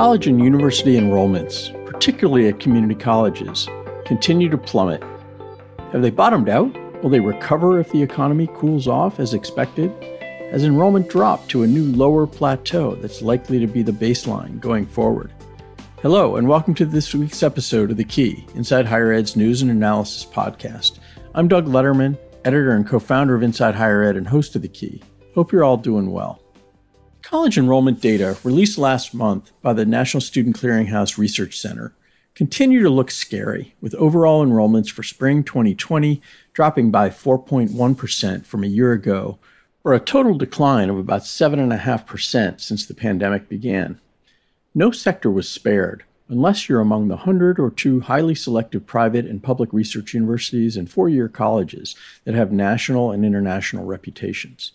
College and university enrollments, particularly at community colleges, continue to plummet. Have they bottomed out? Will they recover if the economy cools off as expected? Has enrollment dropped to a new lower plateau that's likely to be the baseline going forward? Hello, and welcome to this week's episode of The Key, Inside Higher Ed's news and analysis podcast. I'm Doug Letterman, editor and co-founder of Inside Higher Ed and host of The Key. Hope you're all doing well. College enrollment data released last month by the National Student Clearinghouse Research Center continue to look scary, with overall enrollments for spring 2020 dropping by 4.1% from a year ago, or a total decline of about 7.5% since the pandemic began. No sector was spared, unless you're among the 100 or two highly selective private and public research universities and four-year colleges that have national and international reputations.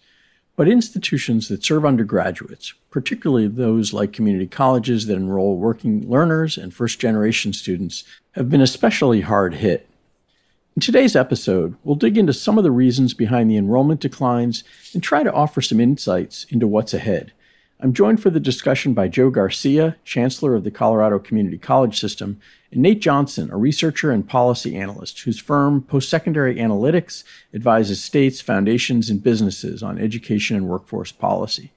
But institutions that serve undergraduates, particularly those like community colleges that enroll working learners and first-generation students, have been especially hard hit. In today's episode, we'll dig into some of the reasons behind the enrollment declines and try to offer some insights into what's ahead. I'm joined for the discussion by Joe Garcia, Chancellor of the Colorado Community College System, and Nate Johnson, a researcher and policy analyst whose firm, Postsecondary Analytics, advises states, foundations, and businesses on education and workforce policy.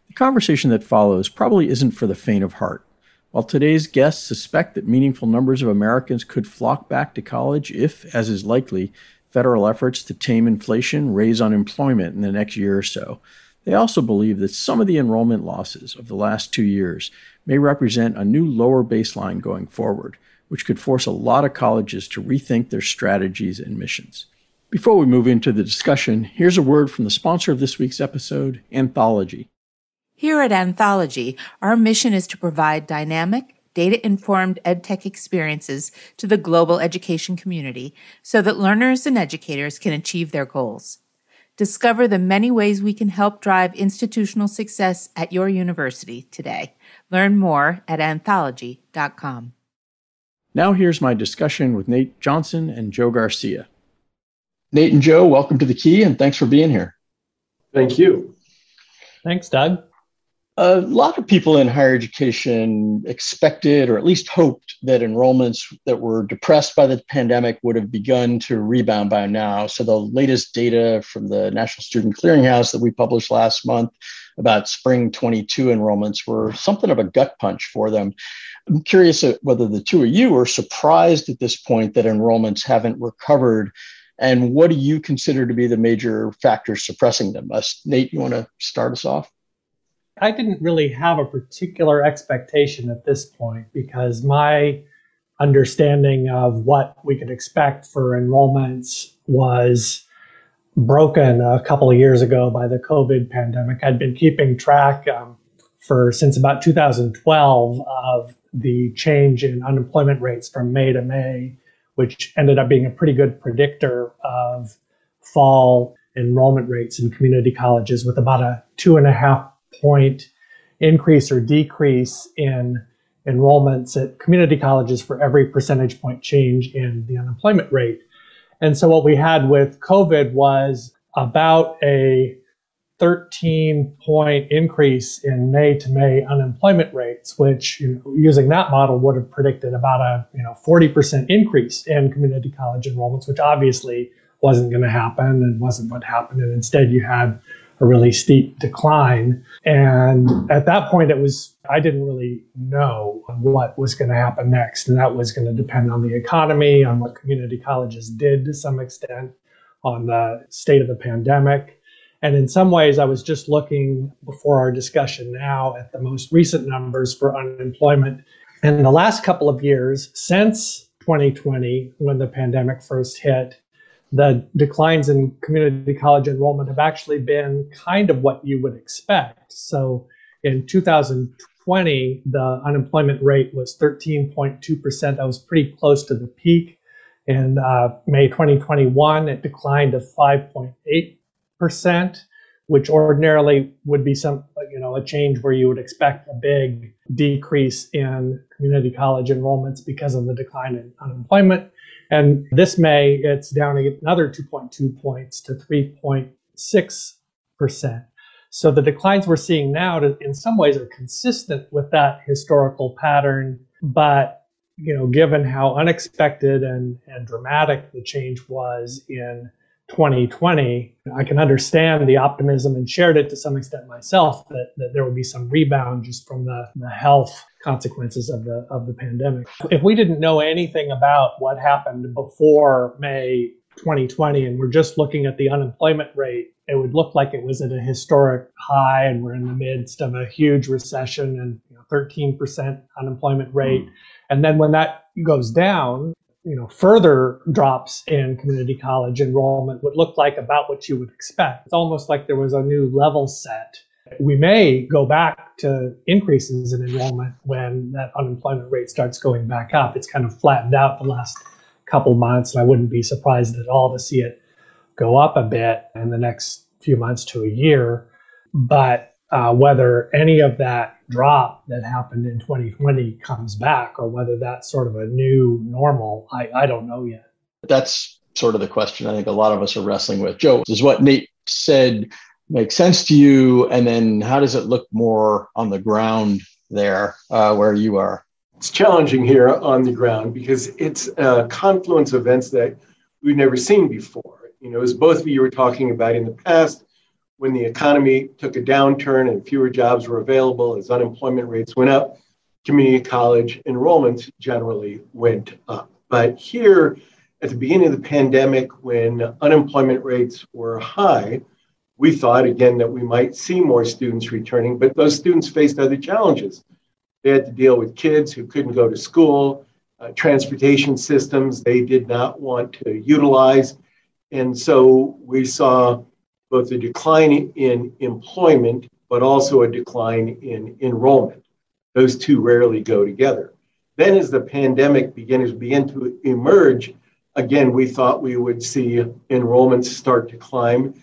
The conversation that follows probably isn't for the faint of heart. While today's guests suspect that meaningful numbers of Americans could flock back to college if, as is likely, federal efforts to tame inflation raise unemployment in the next year or so, they also believe that some of the enrollment losses of the last 2 years may represent a new lower baseline going forward, which could force a lot of colleges to rethink their strategies and missions. Before we move into the discussion, here's a word from the sponsor of this week's episode, Anthology. Here at Anthology, our mission is to provide dynamic, data-informed edtech experiences to the global education community so that learners and educators can achieve their goals. Discover the many ways we can help drive institutional success at your university today. Learn more at anthology.com. Now here's my discussion with Nate Johnson and Joe Garcia. Nate and Joe, welcome to The Key, and thanks for being here. Thank you. Thanks, Doug. A lot of people in higher education expected, or at least hoped, that enrollments that were depressed by the pandemic would have begun to rebound by now. So the latest data from the National Student Clearinghouse that we published last month about spring 22 enrollments were something of a gut punch for them. I'm curious whether the two of you are surprised at this point that enrollments haven't recovered, and what do you consider to be the major factors suppressing them? Nate, you want to start us off? I didn't really have a particular expectation at this point because my understanding of what we could expect for enrollments was broken a couple of years ago by the COVID pandemic. I'd been keeping track since about 2012 of the change in unemployment rates from May to May, which ended up being a pretty good predictor of fall enrollment rates in community colleges, with about a 2.5-point increase or decrease in enrollments at community colleges for every percentage point change in the unemployment rate. And so what we had with COVID was about a 13-point increase in May to May unemployment rates, which, using that model, would have predicted about a 40% increase in community college enrollments, which obviously wasn't going to happen and wasn't what happened. And instead you had a really steep decline. And at that point, I didn't really know what was going to happen next. And that was going to depend on the economy, on what community colleges did to some extent, on the state of the pandemic. And in some ways, I was just looking before our discussion now at the most recent numbers for unemployment. In the last couple of years, since 2020, when the pandemic first hit, the declines in community college enrollment have actually been kind of what you would expect. So in 2020, the unemployment rate was 13.2%. That was pretty close to the peak. In May 2021, it declined to 5.8%, which ordinarily would be a change where you would expect a big decrease in community college enrollments because of the decline in unemployment. And this May, it's down another 2.2 points to 3.6%. So the declines we're seeing now, in some ways, are consistent with that historical pattern. But given how unexpected and dramatic the change was in 2020, I can understand the optimism and shared it to some extent myself that there would be some rebound just from the health consequences of the pandemic. If we didn't know anything about what happened before May 2020 and we're just looking at the unemployment rate, it would look like it was at a historic high and we're in the midst of a huge recession and 13% unemployment rate. And then when that goes down, further drops in community college enrollment would look like about what you would expect. It's almost like there was a new level set. We may go back to increases in enrollment when that unemployment rate starts going back up. It's kind of flattened out the last couple months, and I wouldn't be surprised at all to see it go up a bit in the next few months to a year. But whether any of that drop that happened in 2020 comes back or whether that's sort of a new normal, I don't know yet. That's sort of the question I think a lot of us are wrestling with. Joe, does what Nate said make sense to you? And then how does it look more on the ground there where you are? It's challenging here on the ground because it's a confluence of events that we've never seen before. As both of you were talking about in the past, when the economy took a downturn and fewer jobs were available, as unemployment rates went up, community college enrollments generally went up. But here, at the beginning of the pandemic, when unemployment rates were high, we thought, again, that we might see more students returning, but those students faced other challenges. They had to deal with kids who couldn't go to school, transportation systems they did not want to utilize. And so we saw both a decline in employment, but also a decline in enrollment. Those two rarely go together. Then as the pandemic began to emerge, again, we thought we would see enrollments start to climb,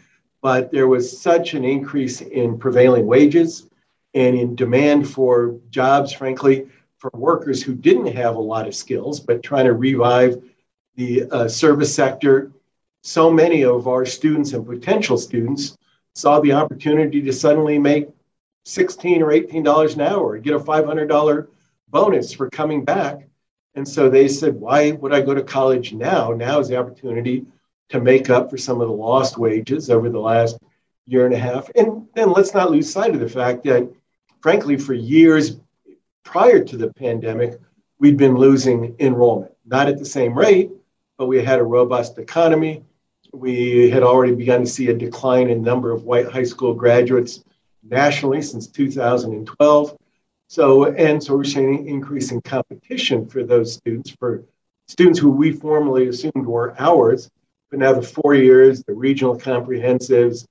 but there was such an increase in prevailing wages and in demand for jobs, frankly, for workers who didn't have a lot of skills, but trying to revive the service sector. So many of our students and potential students saw the opportunity to suddenly make $16 or $18 an hour, get a $500 bonus for coming back. And so they said, why would I go to college now? Now is the opportunity to make up for some of the lost wages over the last year and a half. And then let's not lose sight of the fact that, frankly, for years prior to the pandemic, we'd been losing enrollment, not at the same rate, but we had a robust economy. We had already begun to see a decline in number of white high school graduates nationally since 2012. So we're seeing increasing competition for those students, for students who we formerly assumed were ours, but now the 4 years, the regional comprehensives,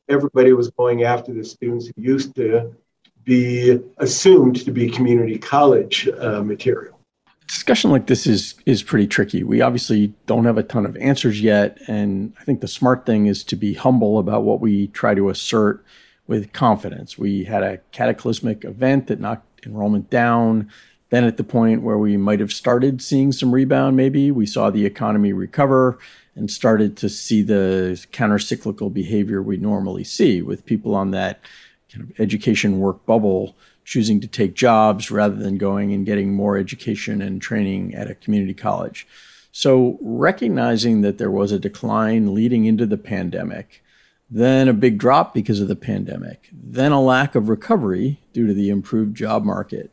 everybody was going after the students who used to be assumed to be community college material. Discussion like this is pretty tricky. We obviously don't have a ton of answers yet, and I think the smart thing is to be humble about what we try to assert with confidence. We had a cataclysmic event that knocked enrollment down. Then at the point where we might have started seeing some rebound, maybe, we saw the economy recover and started to see the counter-cyclical behavior we normally see with people on that kind of education work bubble choosing to take jobs rather than going and getting more education and training at a community college. So recognizing that there was a decline leading into the pandemic, then a big drop because of the pandemic, then a lack of recovery due to the improved job market,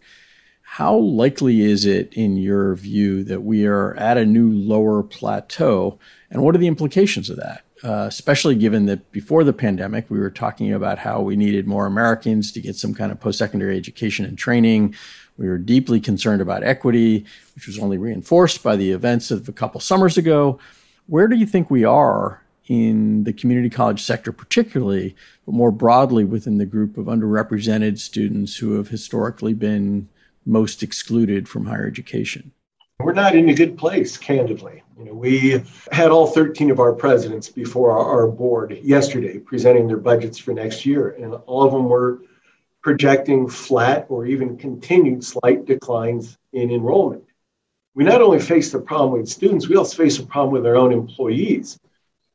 how likely is it, in your view, that we are at a new lower plateau? And what are the implications of that? Especially given that before the pandemic, we were talking about how we needed more Americans to get some kind of post-secondary education and training. We were deeply concerned about equity, which was only reinforced by the events of a couple summers ago. Where do you think we are in the community college sector particularly, but more broadly within the group of underrepresented students who have historically been most excluded from higher education? We're not in a good place, candidly. We had all 13 of our presidents before our board yesterday presenting their budgets for next year, and all of them were projecting flat or even continued slight declines in enrollment. We not only face the problem with students, we also face a problem with our own employees.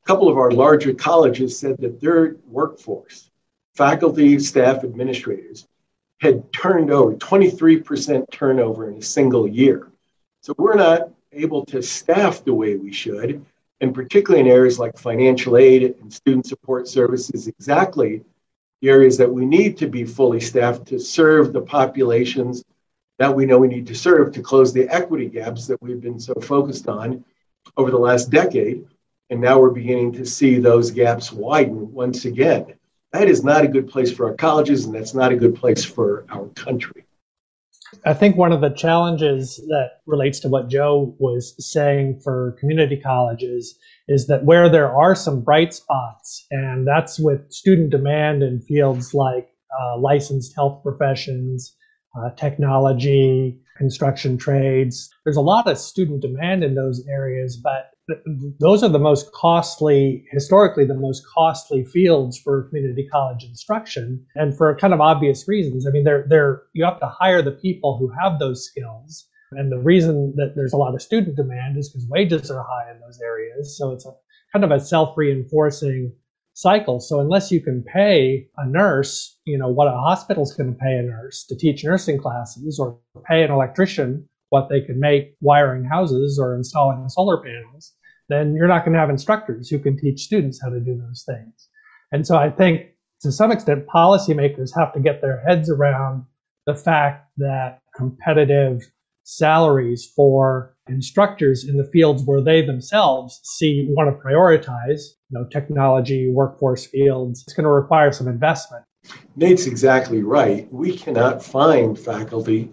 A couple of our larger colleges said that their workforce faculty, staff, administrators had turned over 23% turnover in a single year. So we're not able to staff the way we should, and particularly in areas like financial aid and student support services, exactly the areas that we need to be fully staffed to serve the populations that we know we need to serve to close the equity gaps that we've been so focused on over the last decade. And now we're beginning to see those gaps widen once again. That is not a good place for our colleges, and that's not a good place for our country. I think one of the challenges that relates to what Joe was saying for community colleges is that where there are some bright spots, and that's with student demand in fields like licensed health professions, technology, construction trades. There's a lot of student demand in those areas, but those are the most costly, historically the most costly fields for community college instruction, and for kind of obvious reasons. I mean, you have to hire the people who have those skills, and the reason that there's a lot of student demand is because wages are high in those areas. So it's a kind of a self-reinforcing cycle. So unless you can pay a nurse, what a hospital's going to pay a nurse to teach nursing classes, or pay an electrician what they can make wiring houses or installing solar panels, then you're not going to have instructors who can teach students how to do those things. And so I think to some extent, policymakers have to get their heads around the fact that competitive salaries for instructors in the fields where they themselves want to prioritize, technology, workforce fields, it's going to require some investment. Nate's exactly right. We cannot find faculty.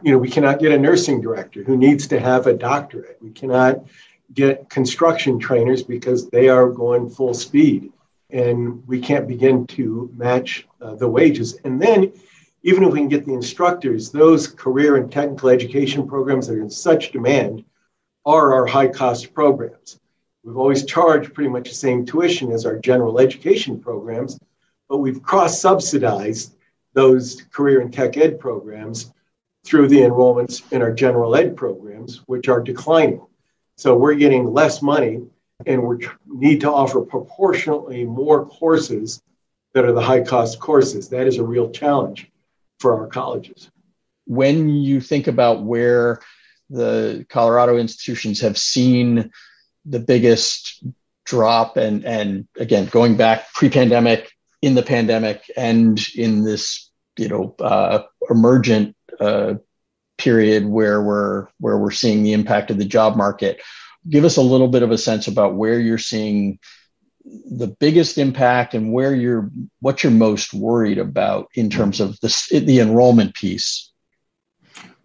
We cannot get a nursing director who needs to have a doctorate. We cannot get construction trainers because they are going full speed, and we can't begin to match the wages. And then even if we can get the instructors, those career and technical education programs that are in such demand are our high-cost programs. We've always charged pretty much the same tuition as our general education programs, but we've cross-subsidized those career and tech ed programs through the enrollments in our general ed programs, which are declining. So we're getting less money, and we need to offer proportionately more courses that are the high-cost courses. That is a real challenge for our colleges. When you think about where the Colorado institutions have seen the biggest drop, and again, going back pre-pandemic, in the pandemic, and in this, emergent period where we're seeing the impact of the job market, give us a little bit of a sense about where you're seeing the biggest impact and what you're most worried about in terms of the enrollment piece.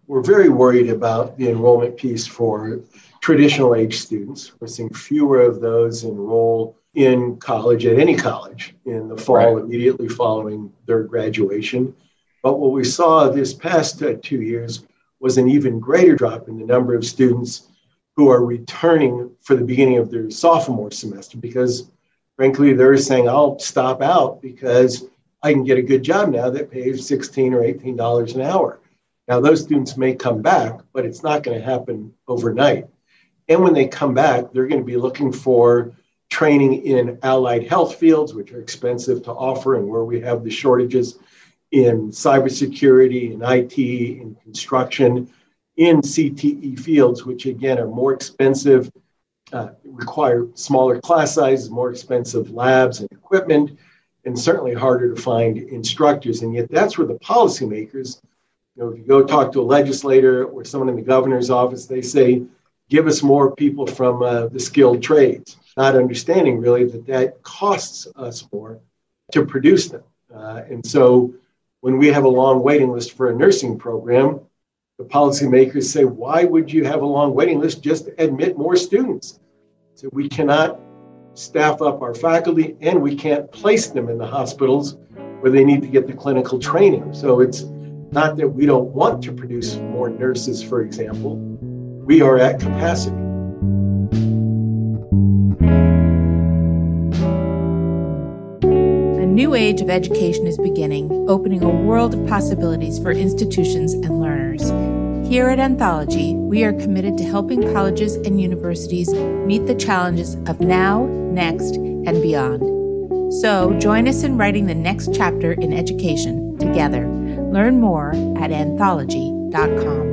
We're very worried about the enrollment piece for traditional age students. We're seeing fewer of those enroll in college, at any college, in the fall, right, immediately following their graduation. But what we saw this past 2 years was an even greater drop in the number of students who are returning for the beginning of their sophomore semester, because frankly, they're saying, I'll stop out because I can get a good job now that pays $16 or $18 an hour. Now, those students may come back, but it's not going to happen overnight. And when they come back, they're going to be looking for training in allied health fields, which are expensive to offer, and where we have the shortages in cybersecurity, in IT, in construction, in CTE fields, which again are more expensive, require smaller class sizes, more expensive labs and equipment, and certainly harder to find instructors. And yet that's where the policymakers, if you go talk to a legislator or someone in the governor's office, they say, give us more people from the skilled trades, not understanding really that costs us more to produce them. And so when we have a long waiting list for a nursing program, the policymakers say, why would you have a long waiting list? Just admit more students. So we cannot staff up our faculty, and we can't place them in the hospitals where they need to get the clinical training. So it's not that we don't want to produce more nurses, for example. We are at capacity. A new age of education is beginning, opening a world of possibilities for institutions and learners. Here at Anthology, we are committed to helping colleges and universities meet the challenges of now, next, and beyond. So join us in writing the next chapter in education together. Learn more at anthology.com.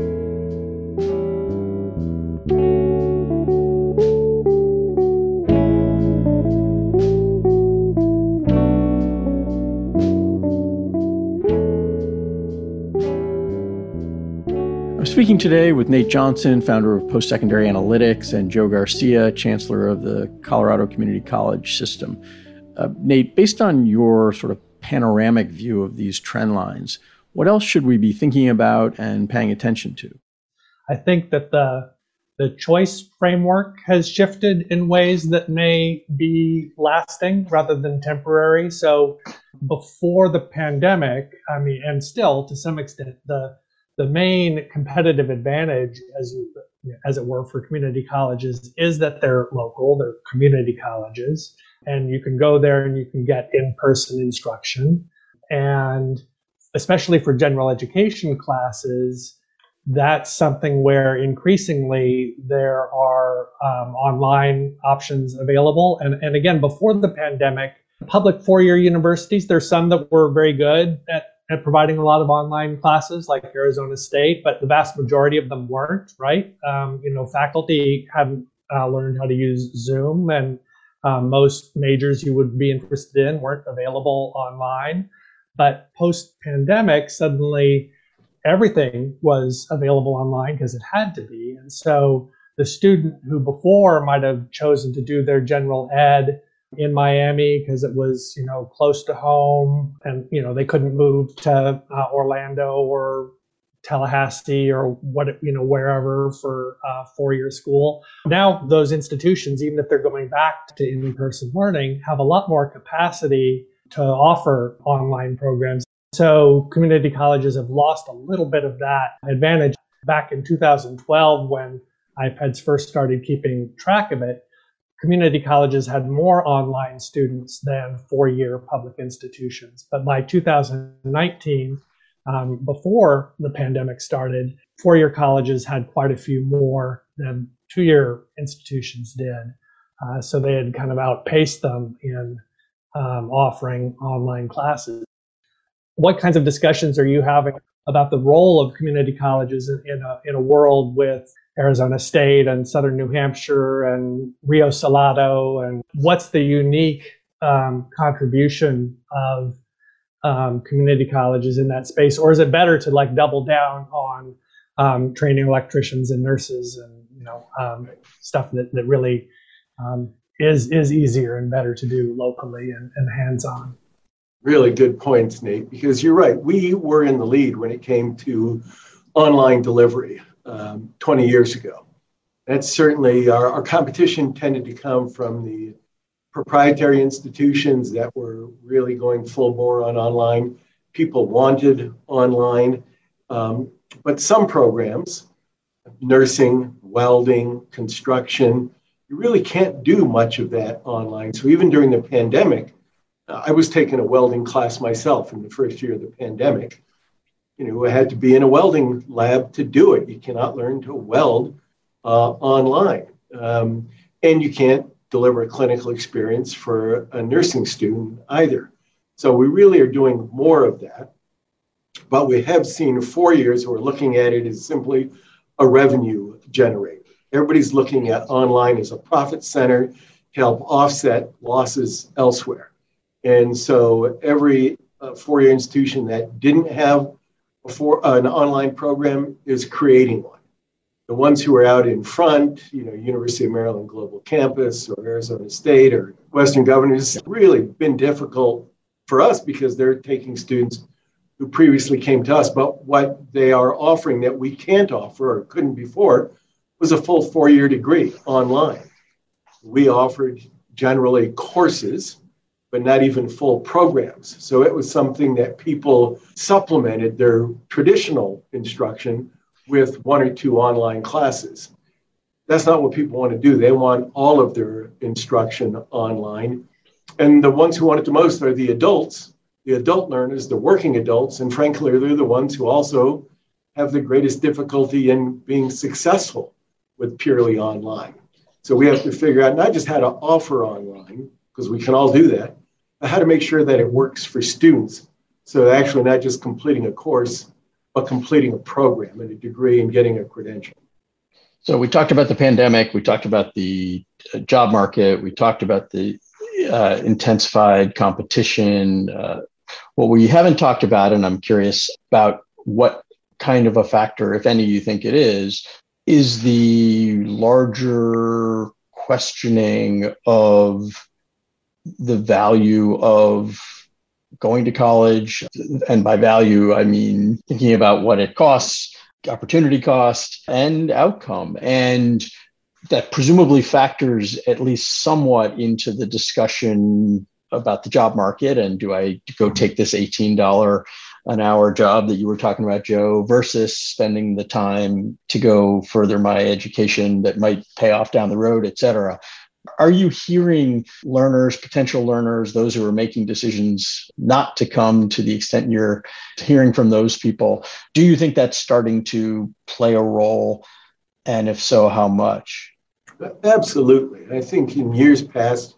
I'm speaking today with Nate Johnson, founder of Postsecondary Analytics, and Joe Garcia, chancellor of the Colorado Community College system. Nate, based on your sort of panoramic view of these trend lines, what else should we be thinking about and paying attention to? I think that the choice framework has shifted in ways that may be lasting rather than temporary. So before the pandemic, and still to some extent, the main competitive advantage, as it were, for community colleges is that they're local, they're community colleges, and you can go there and you can get in-person instruction. And especially for general education classes, that's something where increasingly there are online options available. And again, before the pandemic, public four-year universities, there's some that were very good at providing a lot of online classes, like Arizona State, but the vast majority of them weren't, right? Faculty hadn't learned how to use Zoom, and most majors you would be interested in weren't available online. But post-pandemic, suddenly everything was available online because it had to be. And so the student who before might have chosen to do their general ed in Miami because it was, close to home, and, they couldn't move to Orlando or Tallahassee or wherever for four-year school. Now those institutions, even if they're going back to in-person learning, have a lot more capacity to offer online programs. So community colleges have lost a little bit of that advantage. Back in 2012, when iPads first started keeping track of it, community colleges had more online students than four-year public institutions. But by 2019, before the pandemic started, four-year colleges had quite a few more than two-year institutions did. So they had kind of outpaced them in offering online classes. What kinds of discussions are you having about the role of community colleges in a world with Arizona State and Southern New Hampshire and Rio Salado, and what's the unique contribution of community colleges in that space? Or is it better to double down on training electricians and nurses and stuff that really is easier and better to do locally and hands-on? Really good points, Nate, because you're right. We were in the lead when it came to online delivery 20 years ago. That's certainly our competition tended to come from the proprietary institutions that were really going full bore on online. People wanted online, but some programs, nursing, welding, construction, you really can't do much of that online. So even during the pandemic, I was taking a welding class myself in the first year of the pandemic. I had to be in a welding lab to do it. You cannot learn to weld online. And you can't deliver a clinical experience for a nursing student either. So we really are doing more of that. But we have seen 4 years, we're looking at it as simply a revenue generator. Everybody's looking at online as a profit center to help offset losses elsewhere. And so every four-year institution that didn't have an online program is creating one. The ones who are out in front, University of Maryland Global Campus or Arizona State or Western Governors, it's really been difficult for us because they're taking students who previously came to us. But what they are offering that we can't offer or couldn't before was a full four-year degree online. We offered generally courses, but not even full programs. So it was something that people supplemented their traditional instruction with one or two online classes. That's not what people want to do. They want all of their instruction online. And the ones who want it the most are the adults, the adult learners, the working adults, and frankly, they're the ones who also have the greatest difficulty in being successful with purely online. So we have to figure out not just how to offer online, because we can all do that, but how to make sure that it works for students. So actually not just completing a course, but completing a program and a degree and getting a credential. So we talked about the pandemic, we talked about the job market, we talked about the intensified competition. What we haven't talked about, and I'm curious about what kind of a factor, if any, you think it is the larger questioning of the value of going to college. And by value, I mean thinking about what it costs, opportunity cost, and outcome. And that presumably factors at least somewhat into the discussion about the job market. And do I go take this $18 an hour job that you were talking about, Joe, versus spending the time to go further my education that might pay off down the road, et cetera? Are you hearing learners, potential learners, those who are making decisions not to come to the extent you're hearing from those people? Do you think that's starting to play a role? And if so, how much? Absolutely. I think in years past,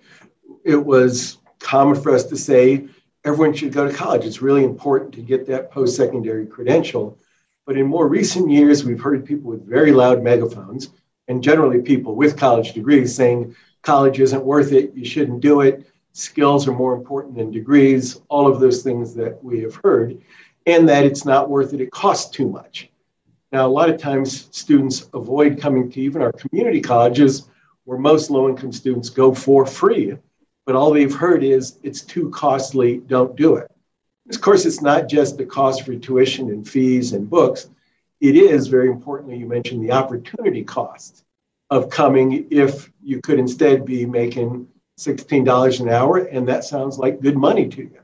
it was common for us to say everyone should go to college. It's really important to get that post-secondary credential. But in more recent years, we've heard people with very loud megaphones, and generally people with college degrees, saying college isn't worth it, you shouldn't do it, skills are more important than degrees, all of those things that we have heard, and that it's not worth it, it costs too much. Now, a lot of times students avoid coming to even our community colleges where most low-income students go for free, but all they've heard is it's too costly, don't do it. Of course, it's not just the cost for tuition and fees and books. It is, very importantly, you mentioned the opportunity cost of coming if you could instead be making $16 an hour, and that sounds like good money to you.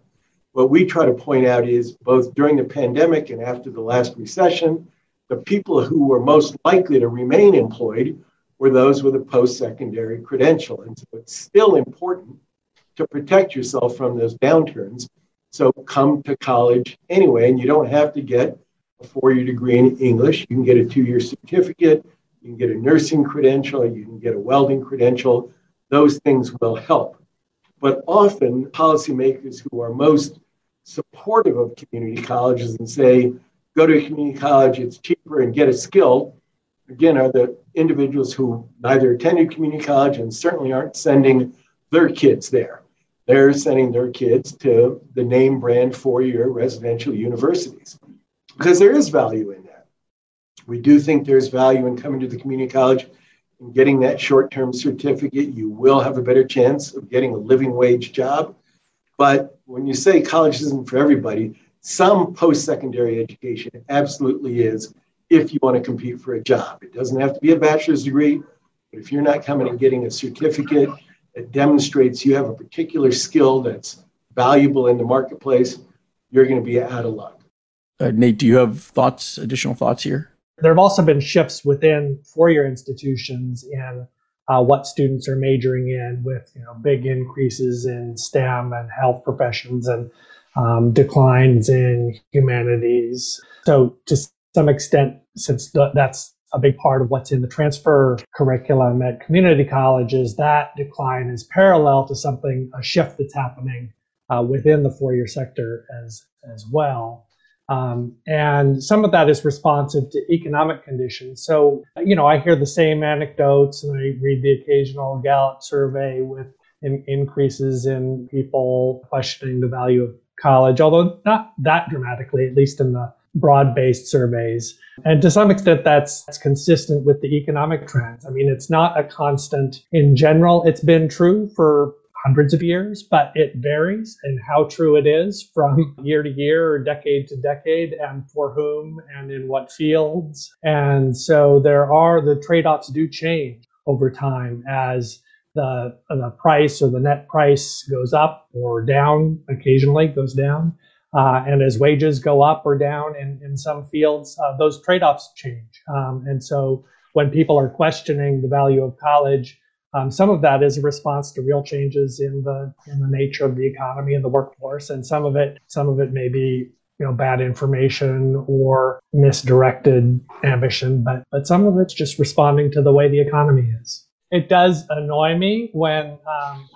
What we try to point out is both during the pandemic and after the last recession, the people who were most likely to remain employed were those with a post-secondary credential. And so it's still important to protect yourself from those downturns. So come to college anyway, and you don't have to get a 4-year degree in English. You can get a 2-year certificate. You can get a nursing credential, you can get a welding credential. Those things will help. But often policymakers who are most supportive of community colleges and say, go to a community college, it's cheaper and get a skill, again, are the individuals who neither attended community college and certainly aren't sending their kids there. They're sending their kids to the name brand 4-year residential universities because there is value in that. We do think there's value in coming to the community college and getting that short-term certificate. You will have a better chance of getting a living wage job. But when you say college isn't for everybody, some post-secondary education absolutely is if you want to compete for a job. It doesn't have to be a bachelor's degree, but if you're not coming and getting a certificate that demonstrates you have a particular skill that's valuable in the marketplace, you're going to be out of luck. Nate, do you have additional thoughts here? There have also been shifts within 4-year institutions in what students are majoring in, with big increases in STEM and health professions and declines in humanities. So to some extent, since that's a big part of what's in the transfer curriculum at community colleges, that decline is parallel to a shift that's happening within the 4-year sector as well. And some of that is responsive to economic conditions. So, I hear the same anecdotes and I read the occasional Gallup survey with increases in people questioning the value of college, although not that dramatically, at least in the broad-based surveys. And to some extent, that's consistent with the economic trends. I mean, it's not a constant in general. It's been true for hundreds of years, but it varies in how true it is from year to year or decade to decade, and for whom and in what fields. And so the trade-offs do change over time as the price or the net price goes up or down, occasionally goes down. And as wages go up or down in some fields, those trade-offs change. And so when people are questioning the value of college, some of that is a response to real changes in the nature of the economy and the workforce, and some of it may be bad information or misdirected ambition, but some of it's just responding to the way the economy is. It does annoy me when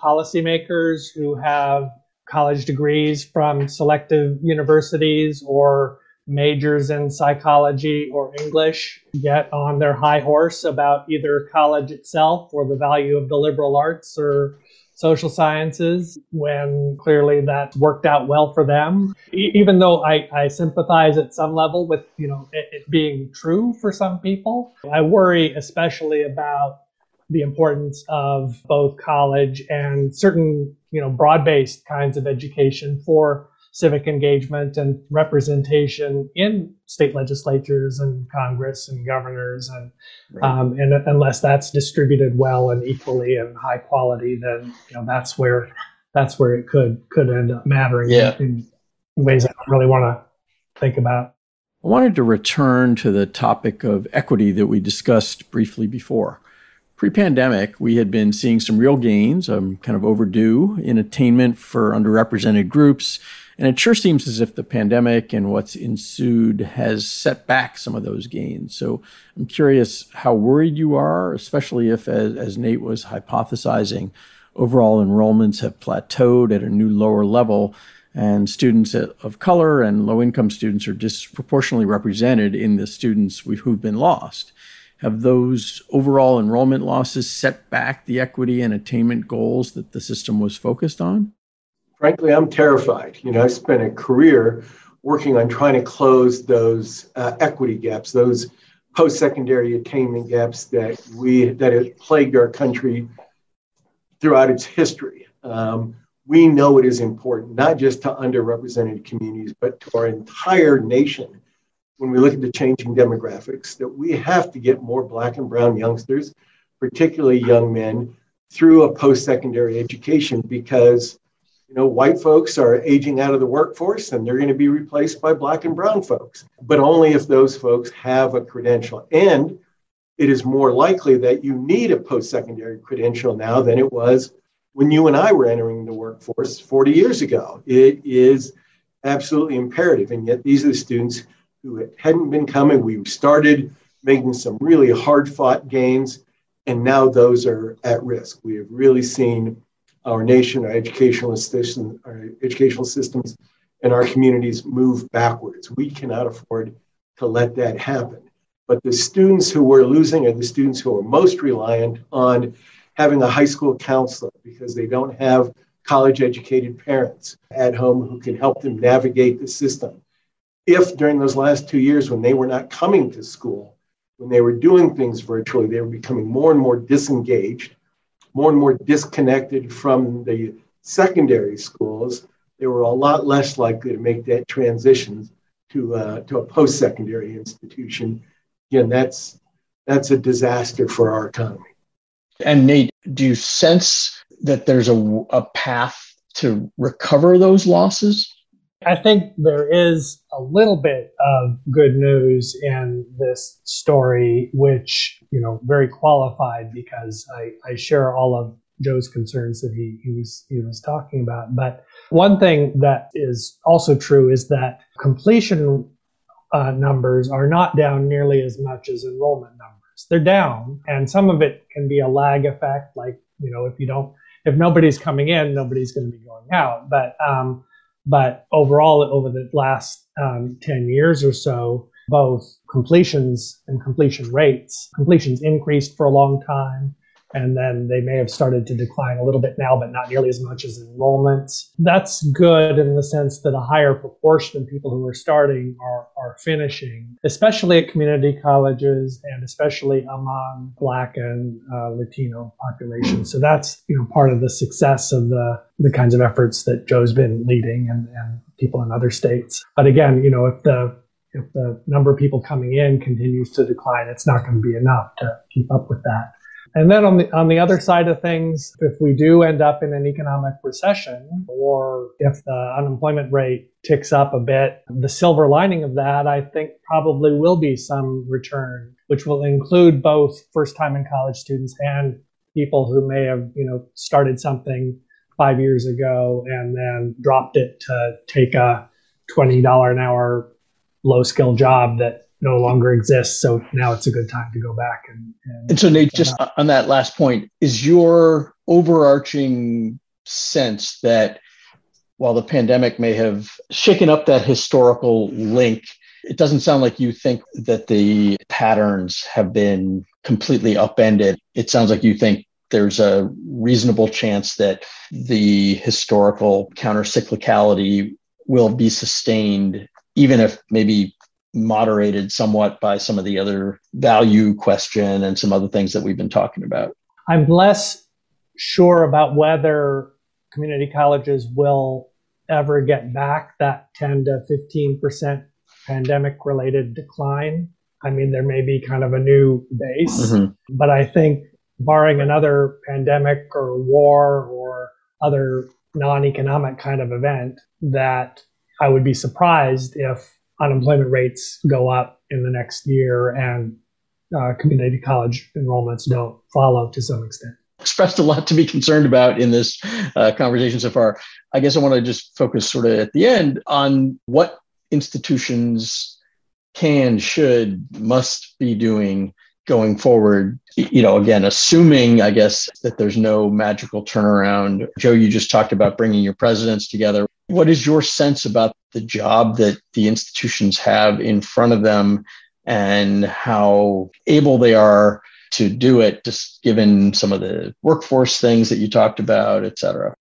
policymakers who have college degrees from selective universities or majors in psychology or English get on their high horse about either college itself or the value of the liberal arts or social sciences, when clearly that worked out well for them. Even though I sympathize at some level with it being true for some people, I worry especially about the importance of both college and certain broad-based kinds of education for civic engagement and representation in state legislatures and Congress and governors, and and unless that's distributed well and equally and high quality, then that's where it could end up mattering in ways I don't really want to think about. I wanted to return to the topic of equity that we discussed briefly before. Pre-pandemic, we had been seeing some real gains, kind of overdue, in attainment for underrepresented groups. And it sure seems as if the pandemic and what's ensued has set back some of those gains. So I'm curious how worried you are, especially if, as Nate was hypothesizing, overall enrollments have plateaued at a new lower level, and students of color and low-income students are disproportionately represented in the students who've been lost. Have those overall enrollment losses set back the equity and attainment goals that the system was focused on? Frankly, I'm terrified. I spent a career working on trying to close those equity gaps, those post-secondary attainment gaps that have plagued our country throughout its history. We know it is important, not just to underrepresented communities, but to our entire nation. When we look at the changing demographics, that we have to get more Black and brown youngsters, particularly young men, through a post-secondary education, because white folks are aging out of the workforce and they're going to be replaced by Black and brown folks, but only if those folks have a credential. And it is more likely that you need a post-secondary credential now than it was when you and I were entering the workforce 40 years ago. It is absolutely imperative. And yet these are the students who hadn't been coming. We started making some really hard-fought gains, and now those are at risk. We have really seen our nation, our educational systems, and our communities move backwards. We cannot afford to let that happen. But the students who we're losing are the students who are most reliant on having a high school counselor because they don't have college-educated parents at home who can help them navigate the system. If during those last 2 years when they were not coming to school, when they were doing things virtually, they were becoming more and more disengaged, more and more disconnected from the secondary schools, they were a lot less likely to make that transition to a post-secondary institution. Again, that's a disaster for our economy. And Nate, do you sense that there's a path to recover those losses? I think there is a little bit of good news in this story, which, very qualified because I share all of Joe's concerns that he was talking about. But one thing that is also true is that completion numbers are not down nearly as much as enrollment numbers. They're down, and some of it can be a lag effect, like, if nobody's coming in, nobody's going to be going out. But overall, over the last 10 years or so, both completions and completions increased for a long time, and then they may have started to decline a little bit now, but not nearly as much as enrollments. That's good in the sense that a higher proportion of people who are starting are finishing, especially at community colleges and especially among Black and Latino populations. So that's part of the success of the kinds of efforts that Joe's been leading and people in other states. But again, if the number of people coming in continues to decline, it's not going to be enough to keep up with that. And then on the other side of things, if we do end up in an economic recession, or if the unemployment rate ticks up a bit, the silver lining of that, I think, probably will be some return, which will include both first-time in college students and people who may have, started something 5 years ago and then dropped it to take a $20 an hour low-skill job that no longer exists. So now it's a good time to go back. And so Nate, just on that last point, is your overarching sense that while the pandemic may have shaken up that historical link, it doesn't sound like you think that the patterns have been completely upended. It sounds like you think there's a reasonable chance that the historical countercyclicality will be sustained, even if maybe moderated somewhat by some of the other value question and some other things that we've been talking about. I'm less sure about whether community colleges will ever get back that 10 to 15% pandemic-related decline. I mean, there may be kind of a new base, but I think barring another pandemic or war or other non-economic kind of event, that I would be surprised if unemployment rates go up in the next year and community college enrollments don't follow to some extent. Expressed a lot to be concerned about in this conversation so far. I guess I want to just focus sort of at the end on what institutions can, should, must be doing going forward. Again, assuming, I guess, that there's no magical turnaround. Joe, you just talked about bringing your presidents together. What is your sense about the job that the institutions have in front of them and how able they are to do it, just given some of the workforce things that you talked about, et cetera?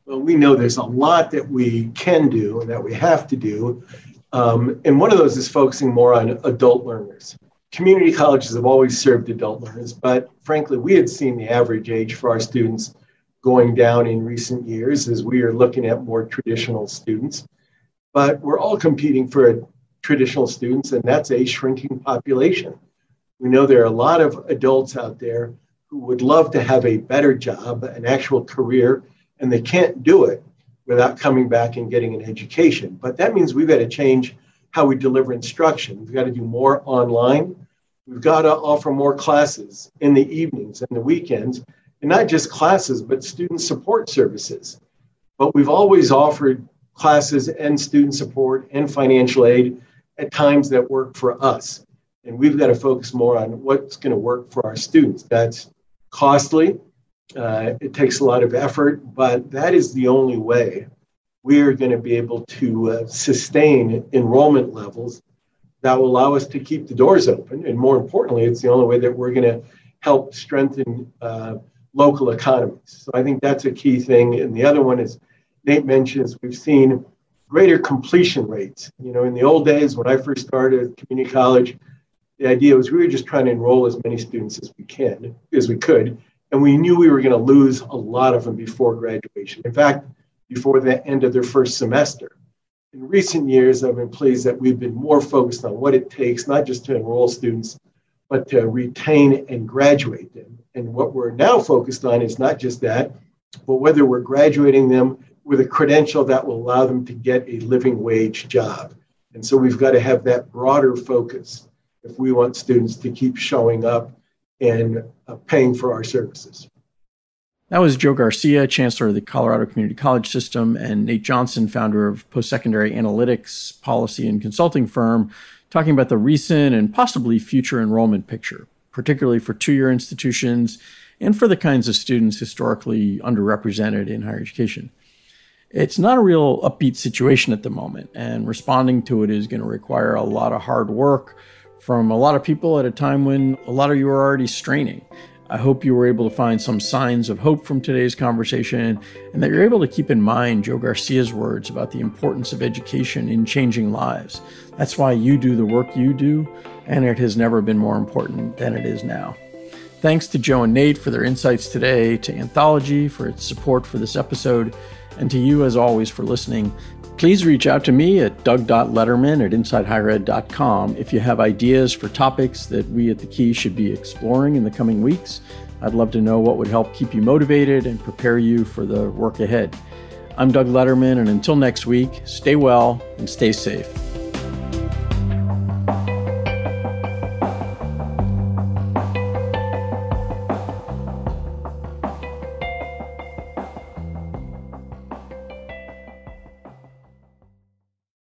Well, we know there's a lot that we can do and that we have to do. And one of those is focusing more on adult learners. Community colleges have always served adult learners, but frankly, we had seen the average age for our students going down in recent years as we are looking at more traditional students. But we're all competing for traditional students, and that's a shrinking population. We know there are a lot of adults out there who would love to have a better job, an actual career, and they can't do it without coming back and getting an education. But that means we've got to change how we deliver instruction. We've got to do more online. We've got to offer more classes in the evenings and the weekends, and not just classes, but student support services. But we've always offered classes and student support and financial aid at times that work for us. And we've got to focus more on what's going to work for our students. That's costly. It takes a lot of effort, but that is the only way we are going to be able to sustain enrollment levels that will allow us to keep the doors open. And more importantly, it's the only way that we're going to help strengthen local economies. So I think that's a key thing. And the other one is, Nate mentions, we've seen greater completion rates. In the old days, when I first started at community college, the idea was we were just trying to enroll as many students as we could. And we knew we were going to lose a lot of them before graduation. In fact, before the end of their first semester. In recent years, I've been pleased that we've been more focused on what it takes, not just to enroll students, but to retain and graduate them. And what we're now focused on is not just that, but whether we're graduating them with a credential that will allow them to get a living wage job. And so we've got to have that broader focus if we want students to keep showing up and paying for our services. That was Joe Garcia, Chancellor of the Colorado Community College System, and Nate Johnson, founder of Postsecondary Analytics policy and consulting firm, talking about the recent and possibly future enrollment picture, particularly for two-year institutions and for the kinds of students historically underrepresented in higher education. It's not a real upbeat situation at the moment, and responding to it is going to require a lot of hard work from a lot of people at a time when a lot of you are already straining. I hope you were able to find some signs of hope from today's conversation, and that you're able to keep in mind Joe Garcia's words about the importance of education in changing lives. That's why you do the work you do, and it has never been more important than it is now. Thanks to Joe and Nate for their insights today, to Anthology for its support for this episode, and to you, as always, for listening. Please reach out to me at doug.letterman@insidehighered.com if you have ideas for topics that we at The Key should be exploring in the coming weeks. I'd love to know what would help keep you motivated and prepare you for the work ahead. I'm Doug Letterman, and until next week, stay well and stay safe.